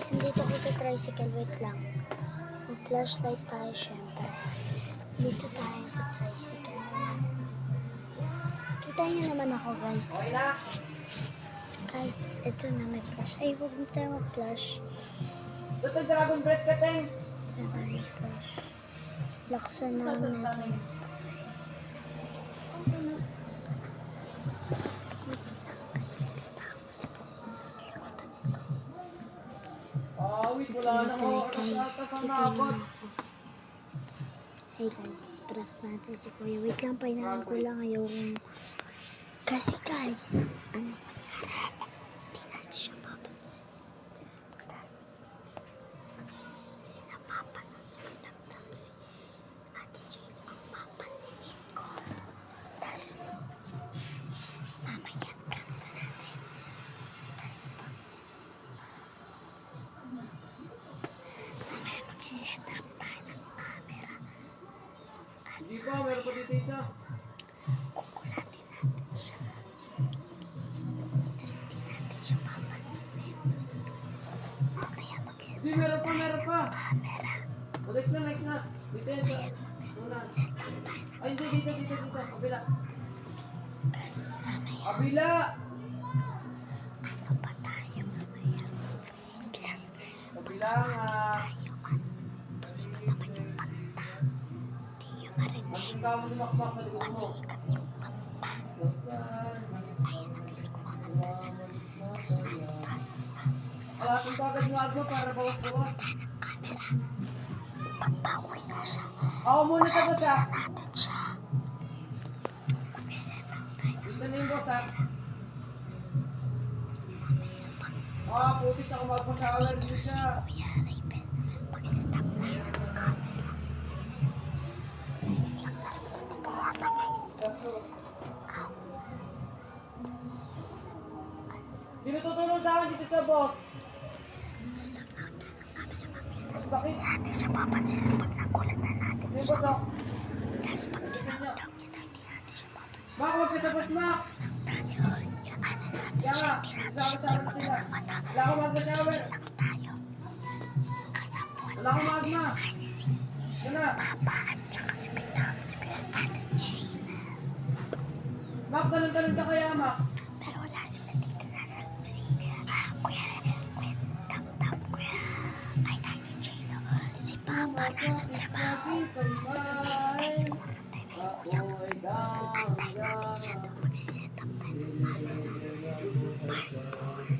guys, nandito ko sa tricycle. Wait lang. Mag-flashlight tayo syempre. Dito tayo sa tricycle. Kita niyo naman ako guys. Guys, ito na may flash. Ay, huwag mo tayo mag-flash. Ito dragon breath ka, Teng. May flash. Laksan na lang natin. Wala na mo. Guys, kita niyo na ako. Hey guys, prank natin si Kuya. Wait lang, painahan ko lang yung... Kasi guys, ano ko niya? Hindi natin siya mapansin. Tapos, sinamapa natin yung damdam si Ate Jane ang mapansinin ko. Tapos, mamaya prank na natin. Tapos, mamaya mag-set up tayo ng camera. Hindi pa, meron pa dito isa. Kukulatin natin siya. Tapos di natin siya papansinin. Mamaya mag-set Hindi, meron pa. camera. Next na. Dito yan. Una. Set up tayo ng Ay, hindi, dito. Kabila. tapos mamaya. Kabila! Ano pa tayo mamaya? Biglang Kabila nga. tayo man. Gusto mo naman yung kanta. Di nyo marinig. Masing ka mo sumakmak sa likod mo. Pasikat yung kanta. Ayan, naglikumakan na lang. Tapos antas. Alapin ka agad mo agad para bawas-bawas. Tayo ng camera. Magbawi na siya. Ako muna sa boss ha. Natin siya. Mag-set up tayo ng Dito na yung boss ha. mamaya pag Putik ako magpa-shower dito dito si siya. Kuya Raven. Mag-set up tayo ng camera. Narinig lang tayo dito yata guys. Ow. Sino tutulong sa akin dito sa boss? Set up na tayo ng camera mamaya. Mas bakit? Hindi natin siya papansin pag nagulat na natin Yung siya. boss ha. Tapos pag tinawag niya na hindi natin siya papansin. Mak, huwag ka sa boss, Mak. Tayo, ano natin Kaya siya. nga, Hindi natin siya sama-sama ikutan sila. ng mata. Wala akong mag-shower. Lang tayo. Kasabuan Wala akong magma. ay si Yan na. Papa at saka si Kuya Ate Jane. Mak, talon-talon ka kaya, Mak. Pero wala sila dito. Nasa si Kuya Tam-Tam, Kuya ay Ate Jane. Si Papa nasa trabaho. Guys, kumakantay na yung kuya. Antay natin siya doon. Mag-set up tayo ng camera. Part 4.